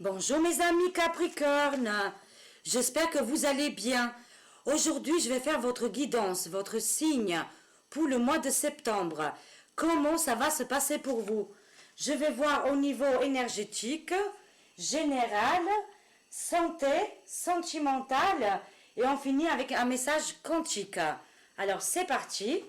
Bonjour mes amis Capricorne, j'espère que vous allez bien. Aujourd'hui, je vais faire votre guidance, votre signe pour le mois de septembre. Comment ça va se passer pour vous? Je vais voir au niveau énergétique, général, santé, sentimental et on finit avec un message quantique. Alors c'est parti.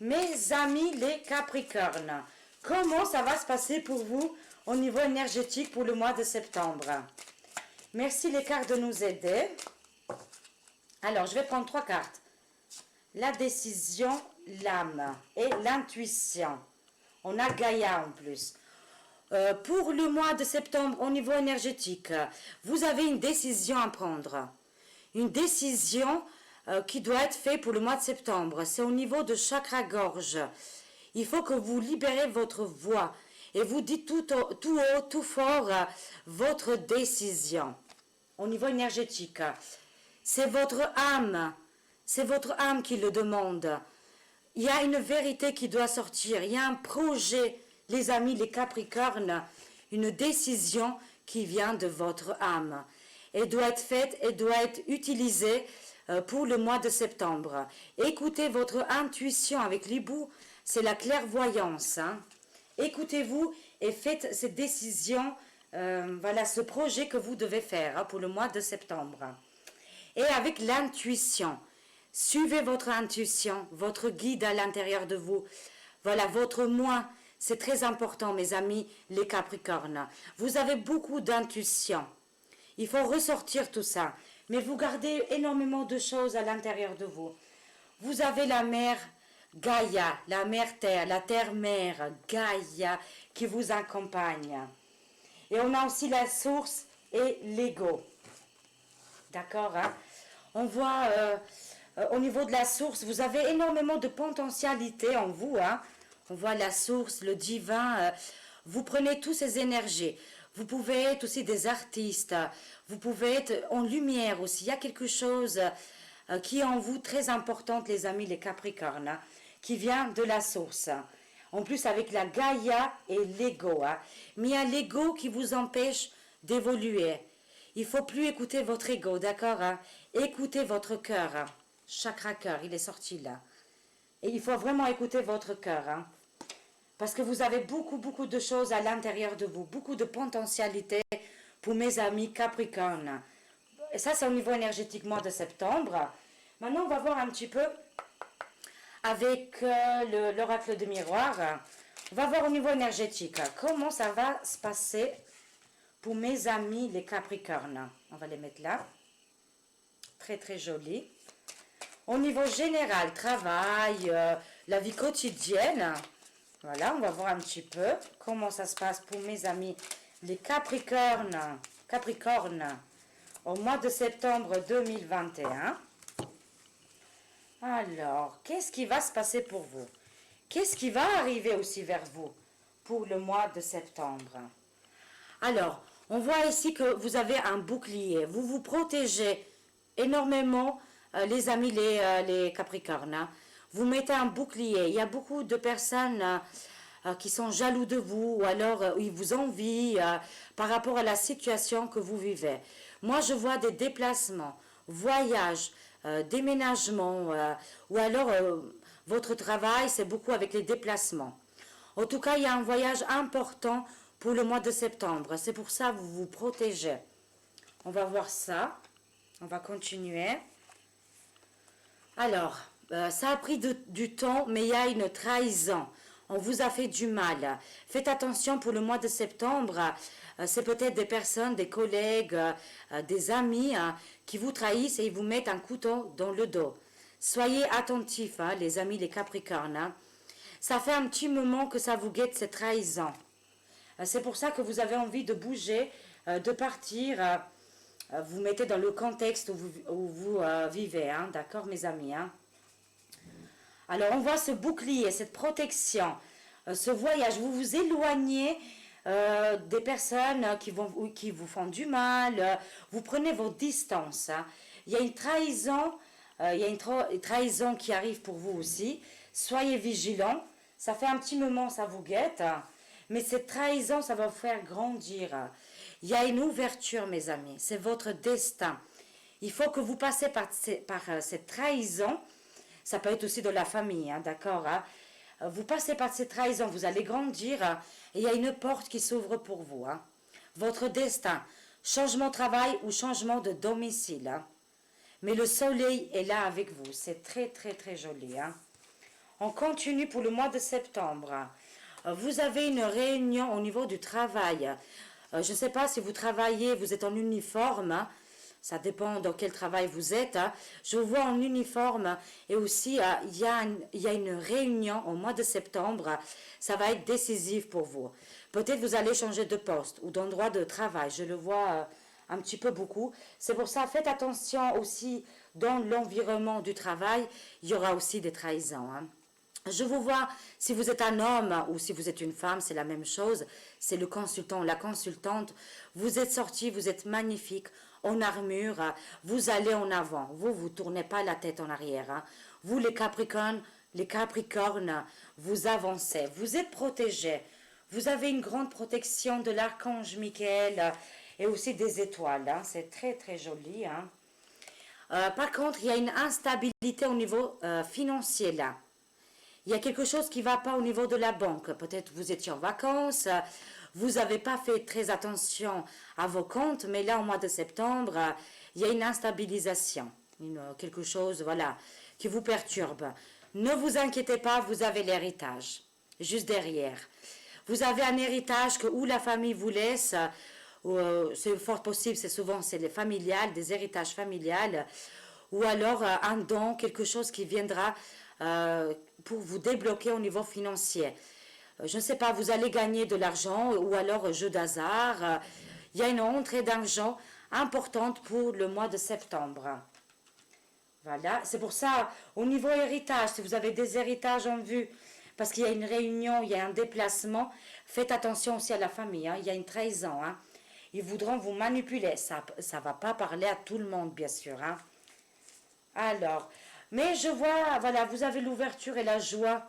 Mes amis les Capricornes, comment ça va se passer pour vous au niveau énergétique pour le mois de septembre? Merci les cartes de nous aider. Alors, je vais prendre 3 cartes. La décision, l'âme et l'intuition. On a Gaïa en plus. Pour le mois de septembre, au niveau énergétique, vous avez une décision à prendre. Une décision qui doit être faite pour le mois de septembre. C'est au niveau de chakra-gorge. Il faut que vous libérez votre voix et vous dites tout haut, tout fort votre décision. Au niveau énergétique, c'est votre âme qui le demande. Il y a une vérité qui doit sortir. Il y a un projet, les amis, les Capricornes, une décision qui vient de votre âme. Elle doit être faite, elle doit être utilisée pour le mois de septembre. Écoutez votre intuition avec l'hibou, c'est la clairvoyance. Écoutez-vous et faites cette décision, voilà, ce projet que vous devez faire pour le mois de septembre. Et avec l'intuition, suivez votre intuition, votre guide à l'intérieur de vous. Voilà, votre moi, c'est très important, mes amis, les Capricornes. Vous avez beaucoup d'intuition. Il faut ressortir tout ça. Mais vous gardez énormément de choses à l'intérieur de vous. Vous avez la mère Gaïa, la mère terre, la terre-mère Gaïa qui vous accompagne. Et on a aussi la source et l'ego. D'accord, hein? On voit au niveau de la source, vous avez énormément de potentialité en vous. Hein? On voit la source, le divin. Vous prenez toutes ces énergies. Vous pouvez être aussi des artistes. Vous pouvez être en lumière aussi. Il y a quelque chose qui est en vous très importante, les amis, les Capricornes, hein, qui vient de la source. En plus, avec la Gaïa et l'ego. Hein. Mais il y a l'ego qui vous empêche d'évoluer. Il ne faut plus écouter votre ego, d'accord, hein? Écoutez votre cœur. Hein? Chakra cœur, il est sorti là. Et il faut vraiment écouter votre cœur. Hein? Parce que vous avez beaucoup de choses à l'intérieur de vous. Beaucoup de potentialité pour mes amis Capricorne. Et ça, c'est au niveau énergétique, mois de septembre. Maintenant, on va voir un petit peu avec l'oracle de miroir. On va voir au niveau énergétique. Comment ça va se passer pour mes amis les Capricornes. On va les mettre là. Très joli. Au niveau général, travail, la vie quotidienne. Voilà, on va voir un petit peu comment ça se passe pour mes amis les Capricornes. Au mois de septembre 2021. Alors, qu'est-ce qui va se passer pour vous? Qu'est-ce qui va arriver aussi vers vous pour le mois de septembre? Alors, on voit ici que vous avez un bouclier. Vous vous protégez énormément, les amis, les Capricornes. Hein. Vous mettez un bouclier. Il y a beaucoup de personnes qui sont jaloux de vous ou alors ils vous envient par rapport à la situation que vous vivez. Moi, je vois des déplacements, voyages, déménagements ou alors votre travail, c'est beaucoup avec les déplacements. En tout cas, il y a un voyage important pour le mois de septembre. C'est pour ça que vous vous protégez. On va voir ça. On va continuer. Alors, ça a pris du temps, mais il y a une trahison. On vous a fait du mal. Faites attention pour le mois de septembre. C'est peut-être des personnes, des collègues, des amis qui vous trahissent et ils vous mettent un couteau dans le dos. Soyez attentifs, hein, les amis, les Capricornes. Hein. Ça fait un petit moment que ça vous guette cette trahison. C'est pour ça que vous avez envie de bouger, de partir. Vous mettez dans le contexte où vous vivez, hein, d'accord mes amis. Hein. Alors on voit ce bouclier, cette protection, ce voyage. Vous vous éloignez des personnes qui vous font du mal. Vous prenez vos distances. Hein. Il y a une trahison, une trahison qui arrive pour vous aussi. Soyez vigilants. Ça fait un petit moment, ça vous guette. Mais cette trahison, ça va vous faire grandir. Il y a une ouverture, mes amis. C'est votre destin. Il faut que vous passez par cette trahison. Ça peut être aussi de la famille, hein, d'accord, hein. Vous passez par cette trahison, vous allez grandir, et il y a une porte qui s'ouvre pour vous, hein. Votre destin, changement de travail ou changement de domicile, hein. Mais le soleil est là avec vous. C'est très, très, très joli, hein. On continue pour le mois de septembre. Vous avez une réunion au niveau du travail. Je ne sais pas si vous travaillez, vous êtes en uniforme, hein. Ça dépend dans quel travail vous êtes, hein. Je vous vois en uniforme et aussi il y a une réunion au mois de septembre. Ça va être décisif pour vous. Peut-être vous allez changer de poste ou d'endroit de travail. Je le vois un petit peu beaucoup. C'est pour ça, faites attention aussi dans l'environnement du travail. Il y aura aussi des trahisons, hein. Je vous vois, si vous êtes un homme ou si vous êtes une femme, c'est la même chose. C'est le consultant, la consultante. Vous êtes sorti, vous êtes magnifique, en armure. Vous allez en avant. Vous tournez pas la tête en arrière, hein. Vous, les Capricornes, vous avancez. Vous êtes protégés. Vous avez une grande protection de l'archange Michael et aussi des étoiles, hein. C'est très, très joli, hein. Par contre, il y a une instabilité au niveau financier, là. Il y a quelque chose qui ne va pas au niveau de la banque. Peut-être vous étiez en vacances, vous n'avez pas fait très attention à vos comptes, mais là, au mois de septembre, il y a une instabilisation. Quelque chose, voilà, qui vous perturbe. Ne vous inquiétez pas, vous avez l'héritage, juste derrière. Vous avez un héritage que où la famille vous laisse, c'est fort possible, c'est les familiales, des héritages familiales, ou alors un don, quelque chose qui viendra pour vous débloquer au niveau financier. Je ne sais pas, vous allez gagner de l'argent ou alors jeu d'hasard. Il y a une entrée d'argent importante pour le mois de septembre. Voilà, c'est pour ça, au niveau héritage, si vous avez des héritages en vue, parce qu'il y a une réunion, il y a un déplacement, faites attention aussi à la famille, hein. Il y a une trahison, hein. Ils voudront vous manipuler. Ça ne va pas parler à tout le monde, bien sûr, hein. Alors, mais je vois, voilà, vous avez l'ouverture et la joie.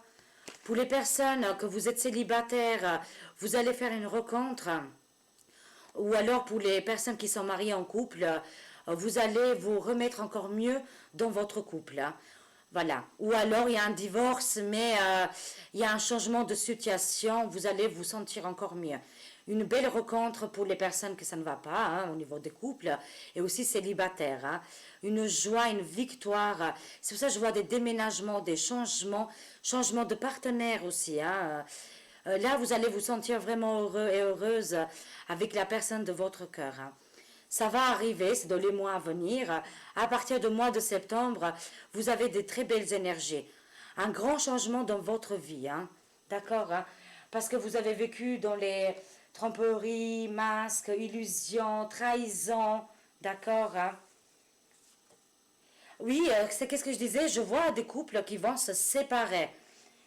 Pour les personnes que vous êtes célibataires, vous allez faire une rencontre. Ou alors pour les personnes qui sont mariées en couple, vous allez vous remettre encore mieux dans votre couple, hein. Voilà. Ou alors il y a un divorce, mais il y a un changement de situation, vous allez vous sentir encore mieux. Une belle rencontre pour les personnes que ça ne va pas, hein, au niveau des couples, et aussi célibataires, hein. Une joie, une victoire. C'est pour ça que je vois des déménagements, des changements, changements de partenaire aussi, hein. Là, vous allez vous sentir vraiment heureux et heureuse avec la personne de votre cœur, hein. Ça va arriver, c'est dans les mois à venir. À partir du mois de septembre, vous avez des très belles énergies. Un grand changement dans votre vie, hein. D'accord, hein? Parce que vous avez vécu dans les tromperies, masques, illusions, trahisons. D'accord, hein? Oui, c'est qu'est-ce que je disais? Je vois des couples qui vont se séparer.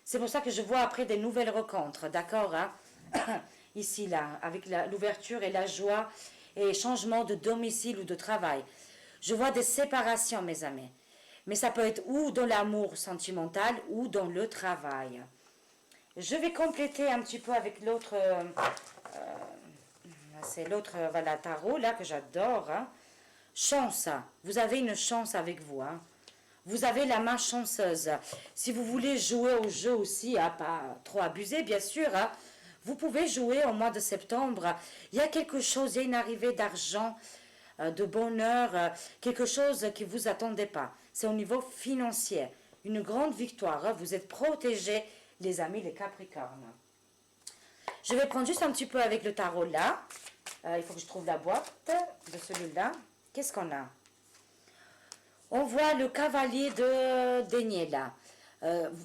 C'est pour ça que je vois après des nouvelles rencontres. D'accord, hein? Ici, là, avec l'ouverture et la joie et changement de domicile ou de travail. Je vois des séparations, mes amis. Mais ça peut être ou dans l'amour sentimental ou dans le travail. Je vais compléter un petit peu avec l'autre, c'est l'autre, voilà, tarot, là, que j'adore, hein. Chance, vous avez une chance avec vous, hein. Vous avez la main chanceuse. Si vous voulez jouer au jeu aussi, à pas trop abuser, bien sûr, hein, vous pouvez jouer au mois de septembre. Il y a quelque chose, il y a une arrivée d'argent, de bonheur, quelque chose qui ne vous attendez pas. C'est au niveau financier. Une grande victoire, hein. Vous êtes protégés, les amis, les Capricornes. Je vais prendre juste un petit peu avec le tarot là. Il faut que je trouve la boîte de celui-là. Qu'est-ce qu'on a? On voit le cavalier de denier là.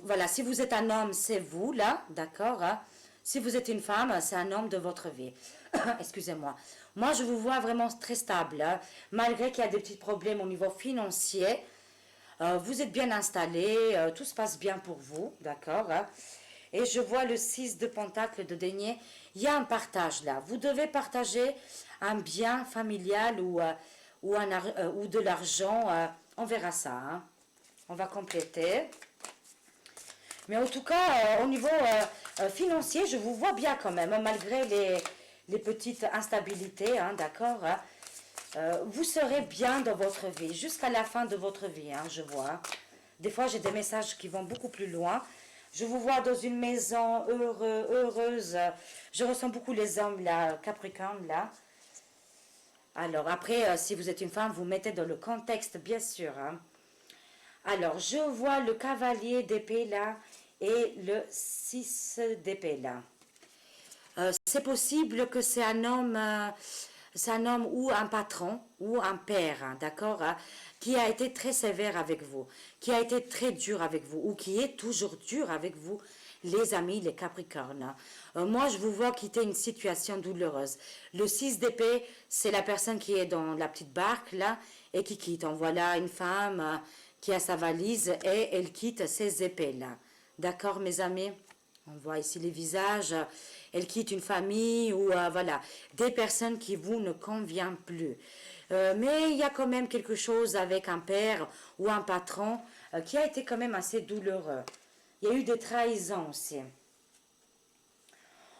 Voilà, si vous êtes un homme, c'est vous là, d'accord, hein? Si vous êtes une femme, c'est un homme de votre vie. Excusez-moi. Moi, je vous vois vraiment très stable, hein, malgré qu'il y a des petits problèmes au niveau financier. Vous êtes bien installé, tout se passe bien pour vous, d'accord, hein? Et je vois le 6 de pentacle de denier. Il y a un partage là. Vous devez partager un bien familial ou de l'argent. On verra ça, hein. On va compléter. Mais en tout cas, au niveau financier, je vous vois bien quand même, hein, malgré les petites instabilités, hein, d'accord, hein. Vous serez bien dans votre vie, jusqu'à la fin de votre vie, hein, je vois. Des fois, j'ai des messages qui vont beaucoup plus loin. Je vous vois dans une maison heureuse. Je ressens beaucoup les hommes, là, Capricorne, là. Alors, après, si vous êtes une femme, vous mettez dans le contexte, bien sûr, hein. Alors, je vois le cavalier d'épée, là, et le 6 d'épée, là. C'est possible que c'est un homme ou un patron ou un père, hein, d'accord, hein, qui a été très sévère avec vous, qui a été très dur avec vous ou qui est toujours dur avec vous, les amis, les Capricornes. Moi, je vous vois quitter une situation douloureuse. Le 6 d'épée, c'est la personne qui est dans la petite barque là et qui quitte. On voit là une femme qui a sa valise et elle quitte ses épées là. D'accord, mes amis? On voit ici les visages. Elle quitte une famille ou voilà, des personnes qui vous ne conviennent plus. Mais il y a quand même quelque chose avec un père ou un patron qui a été quand même assez douloureux. Il y a eu des trahisons aussi.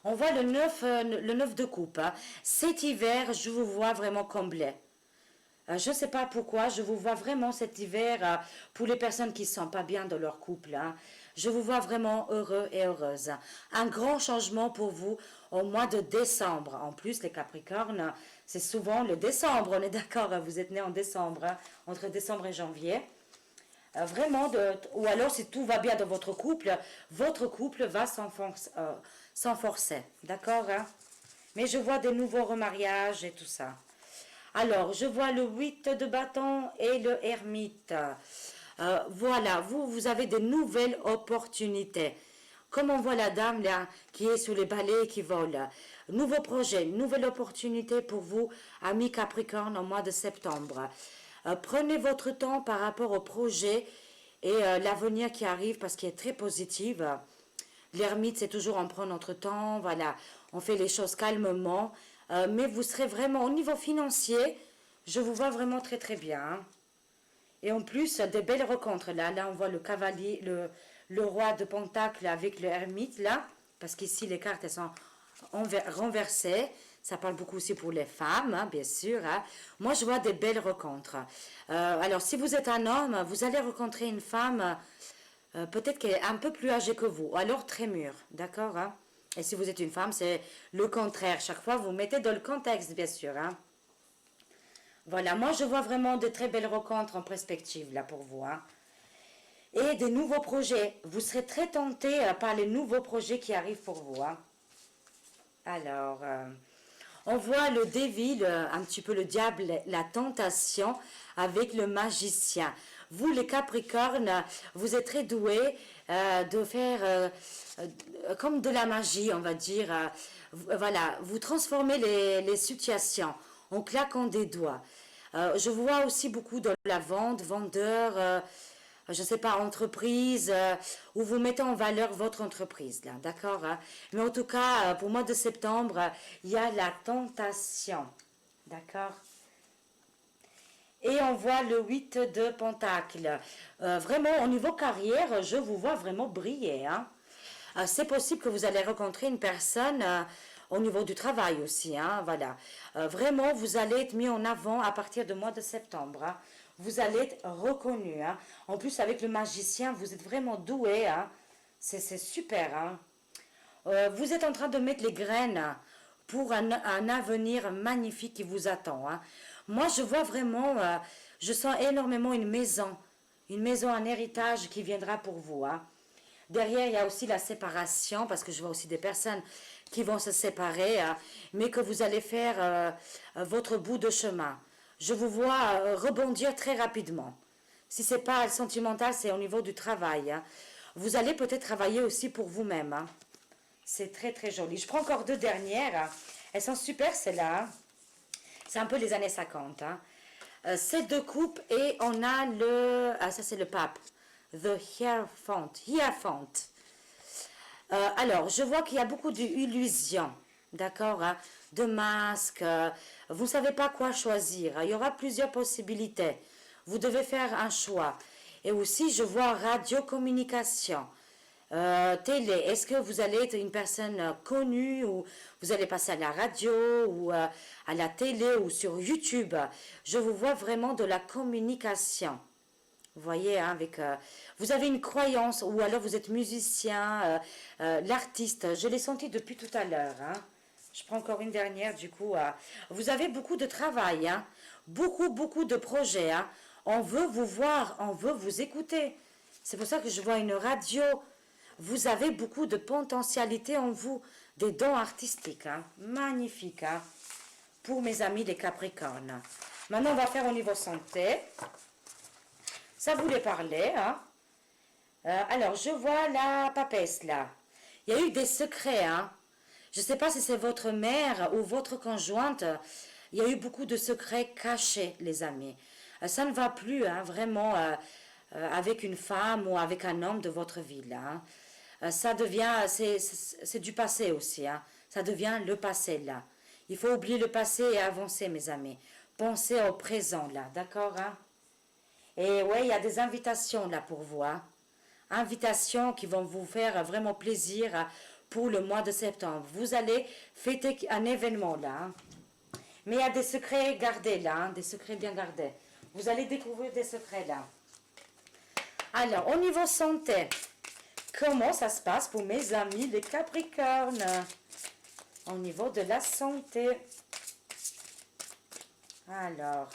On voit le 9 de coupe, hein. Cet hiver, je vous vois vraiment comblé. Je ne sais pas pourquoi, je vous vois vraiment cet hiver, pour les personnes qui ne sont pas bien dans leur couple, hein. Je vous vois vraiment heureux et heureuse. Un grand changement pour vous au mois de décembre. En plus, les Capricornes, c'est souvent le décembre, on est d'accord, hein, vous êtes nés en décembre, hein, entre décembre et janvier. Vraiment, ou alors si tout va bien dans votre couple va s'enforcer, d'accord, hein? Mais je vois des nouveaux remariages et tout ça. Alors, je vois le 8 de bâton et le ermite. Voilà, vous avez de nouvelles opportunités. Comme on voit la dame là, qui est sous les balais et qui vole. Nouveau projet, nouvelle opportunité pour vous, amis Capricorne, au mois de septembre. Prenez votre temps par rapport au projet et l'avenir qui arrive parce qu'il est très positif. L'ermite, c'est toujours en prendre notre temps, voilà, on fait les choses calmement, mais vous serez vraiment, au niveau financier, je vous vois vraiment très très bien, hein. Et en plus, des belles rencontres, là on voit le cavalier, le roi de Pentacle avec le ermite, là, parce qu'ici les cartes, elles sont renversées, ça parle beaucoup aussi pour les femmes, hein, bien sûr, hein. Moi, je vois des belles rencontres. Alors, si vous êtes un homme, vous allez rencontrer une femme peut-être qu'elle est un peu plus âgée que vous, ou alors très mûre, d'accord, hein? Et si vous êtes une femme, c'est le contraire. Chaque fois, vous mettez dans le contexte, bien sûr, hein? Voilà, moi, je vois vraiment de très belles rencontres en perspective, là, pour vous, hein? Et des nouveaux projets. Vous serez très tenté par les nouveaux projets qui arrivent pour vous, hein? Alors, on voit le dévil, un petit peu le diable, la tentation avec le magicien. Vous, les Capricornes, vous êtes très doués de faire comme de la magie, on va dire. Voilà, vous transformez les situations en claquant des doigts. Je vois aussi beaucoup dans la vente, vendeur, je ne sais pas, entreprise, où vous mettez en valeur votre entreprise, là, d'accord, hein? Mais en tout cas, pour le mois de septembre, il y a la tentation, d'accord? Et on voit le 8 de Pentacle. Vraiment, au niveau carrière, je vous vois vraiment briller, hein? C'est possible que vous allez rencontrer une personne au niveau du travail aussi, hein, voilà. Vraiment, vous allez être mis en avant à partir du mois de septembre, hein. Vous allez être reconnu, hein. En plus, avec le magicien, vous êtes vraiment doué, hein. C'est super, hein. Vous êtes en train de mettre les graines pour un avenir magnifique qui vous attend, hein. Moi, je vois vraiment, je sens énormément une maison, un héritage qui viendra pour vous, hein. Derrière, il y a aussi la séparation, parce que je vois aussi des personnes qui vont se séparer, hein, mais que vous allez faire votre bout de chemin. Je vous vois rebondir très rapidement. Si ce n'est pas sentimental, c'est au niveau du travail, hein. Vous allez peut-être travailler aussi pour vous-même, hein. C'est très très joli. Je prends encore deux dernières, hein. Elles sont super celles-là, hein. C'est un peu les années 50, hein. C'est deux coupes et on a le... Ah, ça c'est le pape. The Hierophant. Hierophant. Alors, je vois qu'il y a beaucoup d'illusions, d'accord, hein, de masques. Vous ne savez pas quoi choisir. Il y aura plusieurs possibilités. Vous devez faire un choix. Et aussi, je vois radiocommunication. Télé, est-ce que vous allez être une personne connue ou vous allez passer à la radio ou à la télé ou sur YouTube? Je vous vois vraiment de la communication. Vous voyez, hein, avec, vous avez une croyance ou alors vous êtes musicien, l'artiste. Je l'ai senti depuis tout à l'heure. Hein. Je prends encore une dernière, du coup. Vous avez beaucoup de travail, hein, beaucoup de projets. Hein. On veut vous voir, on veut vous écouter. C'est pour ça que je vois une radio. Vous avez beaucoup de potentialité en vous, des dons artistiques. Hein. Magnifique, hein, pour mes amis les Capricornes. Maintenant, on va faire au niveau santé. Ça voulait parler, hein. Alors, je vois la papesse, là. Il y a eu des secrets, hein. Je ne sais pas si c'est votre mère ou votre conjointe. Il y a eu beaucoup de secrets cachés, les amis. Ça ne va plus, hein, vraiment, avec une femme ou avec un homme de votre vie, là. Hein. Ça devient, c'est du passé aussi, hein. Ça devient le passé, là. Il faut oublier le passé et avancer, mes amis. Pensez au présent, là, d'accord, hein? Et ouais, il y a des invitations là pour vous. Hein. Invitations qui vont vous faire vraiment plaisir pour le mois de septembre. Vous allez fêter un événement là. Hein. Mais il y a des secrets gardés là, hein, des secrets bien gardés. Vous allez découvrir des secrets là. Alors, au niveau santé, comment ça se passe pour mes amis les Capricornes? Au niveau de la santé. Alors...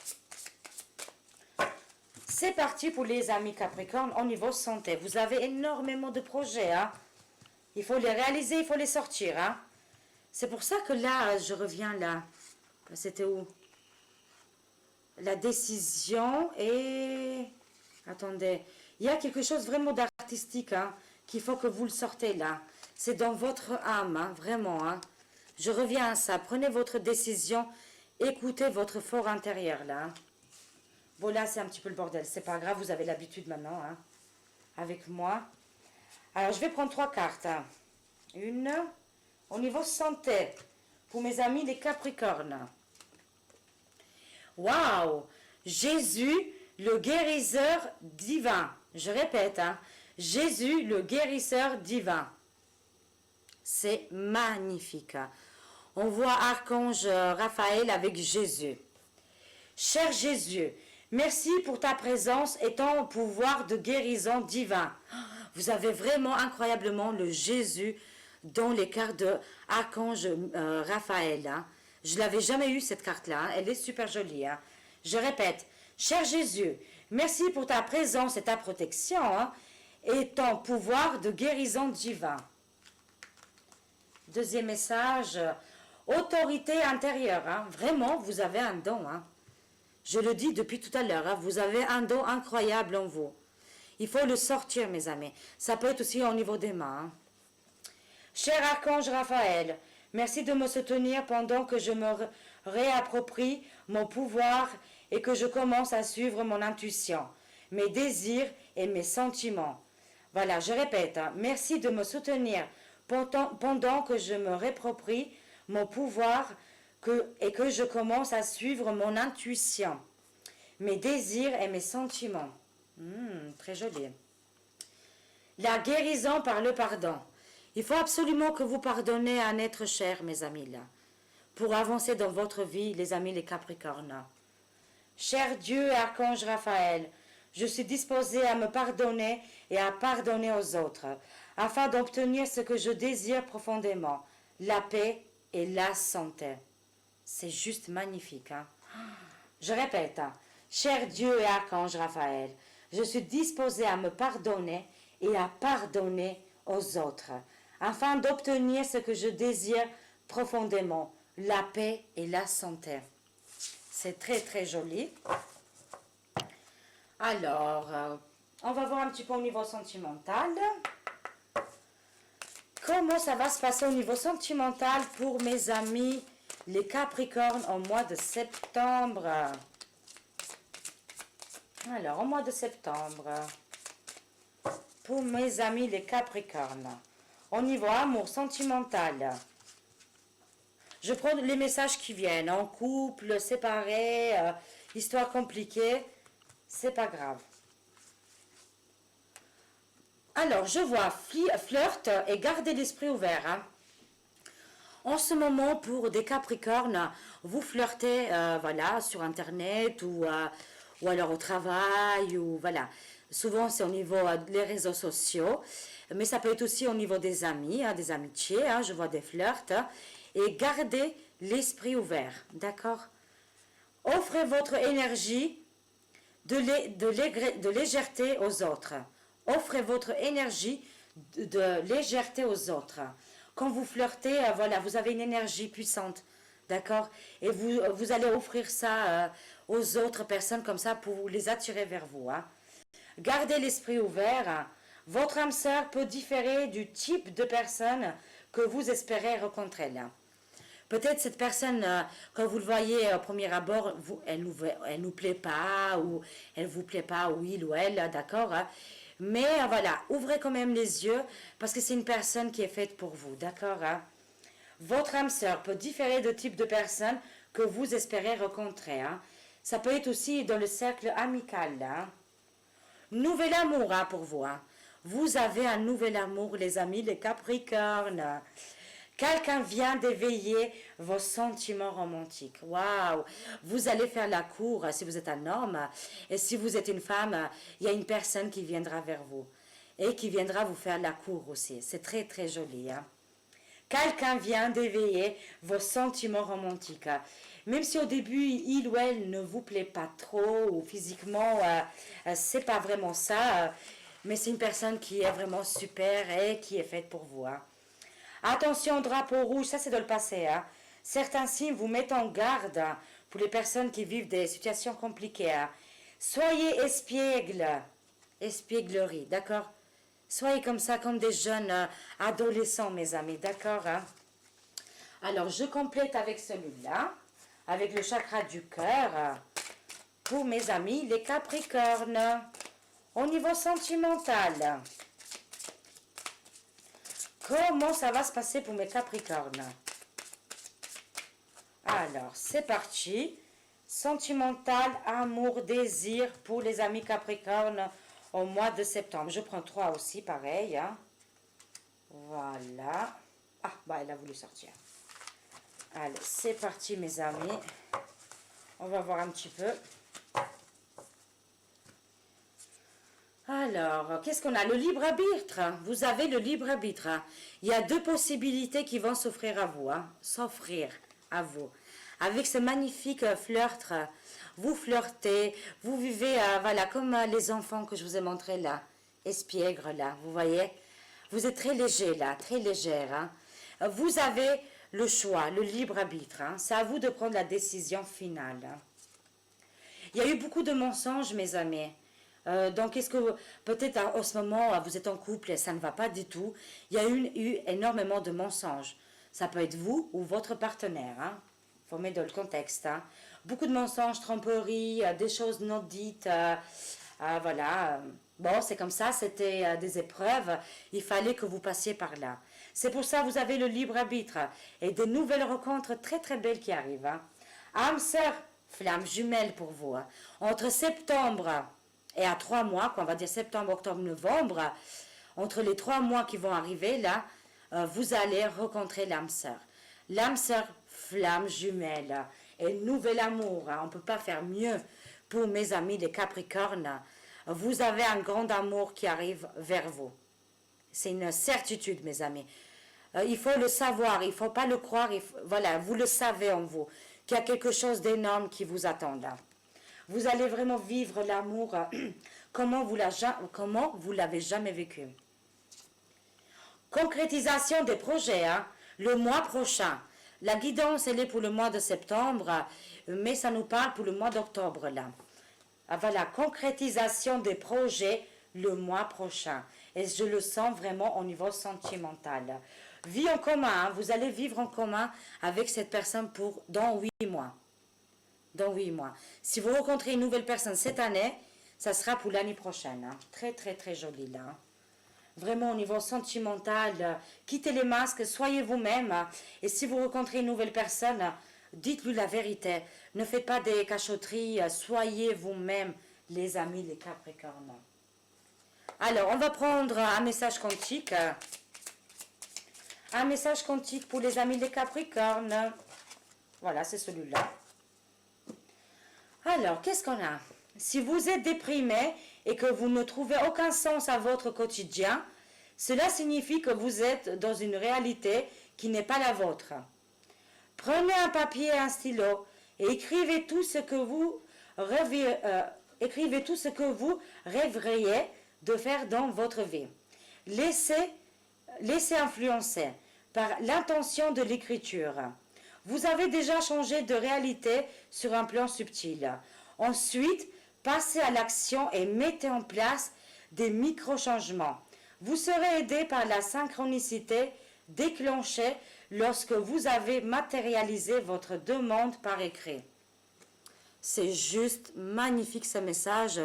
C'est parti pour les amis Capricorne au niveau santé. Vous avez énormément de projets. Hein? Il faut les réaliser, il faut les sortir. Hein? C'est pour ça que là, je reviens là. C'était où? La décision et... Attendez. Il y a quelque chose vraiment d'artistique hein, qu'il faut que vous le sortez là. C'est dans votre âme, hein, vraiment. Hein? Je reviens à ça. Prenez votre décision. Écoutez votre fort intérieur là. Hein? Bon, là, c'est un petit peu le bordel. C'est pas grave, vous avez l'habitude maintenant, hein, avec moi. Alors, je vais prendre 3 cartes. Hein. Une, au niveau santé, pour mes amis les Capricornes. Waouh! Jésus, le guérisseur divin. Je répète, hein, Jésus, le guérisseur divin. C'est magnifique. Hein. On voit Archange Raphaël avec Jésus. Cher Jésus, merci pour ta présence et ton pouvoir de guérison divin. Vous avez vraiment incroyablement le Jésus dans les cartes de Archange Raphaël. Hein. Je ne l'avais jamais eu cette carte-là. Hein. Elle est super jolie. Hein. Je répète, cher Jésus, merci pour ta présence et ta protection hein, et ton pouvoir de guérison divin. Deuxième message, autorité intérieure. Hein. Vraiment, vous avez un don. Hein. Je le dis depuis tout à l'heure, hein, vous avez un don incroyable en vous. Il faut le sortir, mes amis. Ça peut être aussi au niveau des mains. Hein. Cher Archange Raphaël, merci de me soutenir pendant que je me réapproprie mon pouvoir et que je commence à suivre mon intuition, mes désirs et mes sentiments. Voilà, je répète, hein, merci de me soutenir pendant que je me réapproprie mon pouvoir et que je commence à suivre mon intuition, mes désirs et mes sentiments. Très joli. La guérison par le pardon. Il faut absolument que vous pardonnez à un être cher, mes amis, là, pour avancer dans votre vie, les amis, les Capricornes. Cher Dieu et Archange Raphaël, je suis disposée à me pardonner et à pardonner aux autres, afin d'obtenir ce que je désire profondément, la paix et la santé. C'est juste magnifique. Hein? Je répète, hein, cher Dieu et Archange Raphaël, je suis disposée à me pardonner et à pardonner aux autres, afin d'obtenir ce que je désire profondément, la paix et la santé. C'est très très joli. Alors, on va voir un petit peu au niveau sentimental. Comment ça va se passer au niveau sentimental pour mes amis les Capricornes au mois de septembre? Alors, au mois de septembre, pour mes amis les Capricornes, au niveau amour sentimental, je prends les messages qui viennent, en couple, séparé, histoire compliquée, c'est pas grave. Alors, je vois flirt et gardez l'esprit ouvert. Hein. En ce moment, pour des Capricornes, vous flirtez, voilà, sur Internet ou alors au travail, ou voilà. Souvent, c'est au niveau des réseaux sociaux, mais ça peut être aussi au niveau des amis, hein, des amitiés. Hein, je vois des flirts. Et gardez l'esprit ouvert, d'accord? Offrez votre énergie de légèreté aux autres. Offrez votre énergie de légèreté aux autres. Quand vous flirtez, voilà, vous avez une énergie puissante, d'accord? Et vous allez offrir ça aux autres personnes comme ça pour les attirer vers vous. Hein. Gardez l'esprit ouvert. Votre âme sœur peut différer du type de personne que vous espérez rencontrer là. Peut-être cette personne, quand vous le voyez au premier abord, elle nous plaît pas, ou elle vous plaît pas, ou il ou elle, d'accord? Hein. Mais voilà, ouvrez quand même les yeux, parce que c'est une personne qui est faite pour vous, d'accord? Hein. Votre âme sœur peut différer de type de personne que vous espérez rencontrer. Hein. Ça peut être aussi dans le cercle amical. Hein. Nouvel amour hein, pour vous. Hein. Vous avez un nouvel amour, les amis, les Capricornes. Quelqu'un vient d'éveiller vos sentiments romantiques. Waouh! Vous allez faire la cour si vous êtes un homme. Et si vous êtes une femme, il y a une personne qui viendra vers vous. Et qui viendra vous faire la cour aussi. C'est très très joli. Hein? Quelqu'un vient d'éveiller vos sentiments romantiques. Même si au début, il ou elle ne vous plaît pas trop ou physiquement, c'est pas vraiment ça. Mais c'est une personne qui est vraiment super et qui est faite pour vous. Hein. Attention, drapeau rouge, ça c'est dans le passé. Hein. Certains signes vous mettent en garde hein, pour les personnes qui vivent des situations compliquées. Hein. Soyez espiègles, espièglerie, d'accord? Soyez comme ça, comme des jeunes adolescents, mes amis, d'accord? Hein? Alors, je complète avec celui-là, avec le chakra du cœur, pour mes amis, les Capricornes. Au niveau sentimental, comment ça va se passer pour mes Capricornes? Alors, c'est parti. Sentimental, amour, désir pour les amis Capricornes au mois de septembre. Je prends 3 aussi, pareil. Hein. Voilà. Ah, bah, elle a voulu sortir. Allez, c'est parti, mes amis. On va voir un petit peu. Alors, qu'est-ce qu'on a? Le libre arbitre. Vous avez le libre arbitre. Il y a 2 possibilités qui vont s'offrir à vous. Hein. S'offrir à vous. Avec ce magnifique flirt, vous flirtez, vous vivez, voilà, comme les enfants que je vous ai montré là. Espiègre là, vous voyez? Vous êtes très léger là, très légère. Hein. Vous avez le choix, le libre arbitre. Hein. C'est à vous de prendre la décision finale. Hein. Il y a eu beaucoup de mensonges, mes amis. Donc, est-ce que peut-être en ce moment, vous êtes en couple et ça ne va pas du tout. Il y a eu énormément de mensonges. Ça peut être vous ou votre partenaire. Hein. Il faut mettre dans le contexte. Hein. Beaucoup de mensonges, tromperies, des choses non dites. Voilà. Bon, c'est comme ça, c'était des épreuves. Il fallait que vous passiez par là. C'est pour ça que vous avez le libre arbitre et de nouvelles rencontres très très belles qui arrivent. Hein. Âme sœur, flamme jumelle pour vous. Hein. Entre septembre et à 3 mois, quoi, on va dire septembre, octobre, novembre, entre les 3 mois qui vont arriver, là, vous allez rencontrer l'âme sœur. L'âme sœur, flamme jumelle et nouvel amour. Hein, on ne peut pas faire mieux pour mes amis les Capricornes. Vous avez un grand amour qui arrive vers vous. C'est une certitude, mes amis. Il faut le savoir, il ne faut pas le croire. Voilà, vous le savez en vous, qu'il y a quelque chose d'énorme qui vous attend là. Vous allez vraiment vivre l'amour comment vous l'avez jamais vécu. Concrétisation des projets, hein, le mois prochain. La guidance, elle est pour le mois de septembre, mais ça nous parle pour le mois d'octobre, là. Voilà, concrétisation des projets le mois prochain. Et je le sens vraiment au niveau sentimental. Vie en commun, hein, vous allez vivre en commun avec cette personne dans 8 mois. Dans 8 mois. Si vous rencontrez une nouvelle personne cette année, ça sera pour l'année prochaine. Hein. Très, très, très joli, là. Hein. Vraiment au niveau sentimental, quittez les masques, soyez vous-même. Et si vous rencontrez une nouvelle personne, dites-lui la vérité. Ne faites pas des cachotteries, soyez vous-même, les amis, les Capricornes. Alors, on va prendre un message quantique. Un message quantique pour les amis des Capricornes. Voilà, c'est celui-là. Alors, qu'est-ce qu'on a? Si vous êtes déprimé et que vous ne trouvez aucun sens à votre quotidien, cela signifie que vous êtes dans une réalité qui n'est pas la vôtre. Prenez un papier et un stylo et écrivez tout ce que vous rêveriez de faire dans votre vie. Laissez influencer par l'intention de l'écriture. Vous avez déjà changé de réalité sur un plan subtil. Ensuite, passez à l'action et mettez en place des micro-changements. Vous serez aidé par la synchronicité déclenchée lorsque vous avez matérialisé votre demande par écrit. C'est juste magnifique ce message.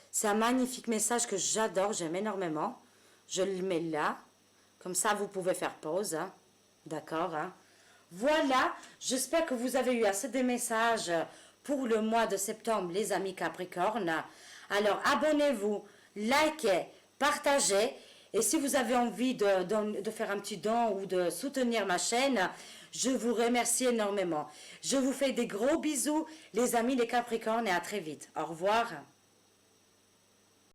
C'est un magnifique message que j'adore, j'aime énormément. Je le mets là. Comme ça, vous pouvez faire pause. Hein. D'accord. Hein. Voilà, j'espère que vous avez eu assez de messages pour le mois de septembre, les amis Capricornes. Alors, abonnez-vous, likez, partagez. Et si vous avez envie de faire un petit don ou de soutenir ma chaîne, je vous remercie énormément. Je vous fais des gros bisous, les amis les Capricornes, et à très vite. Au revoir.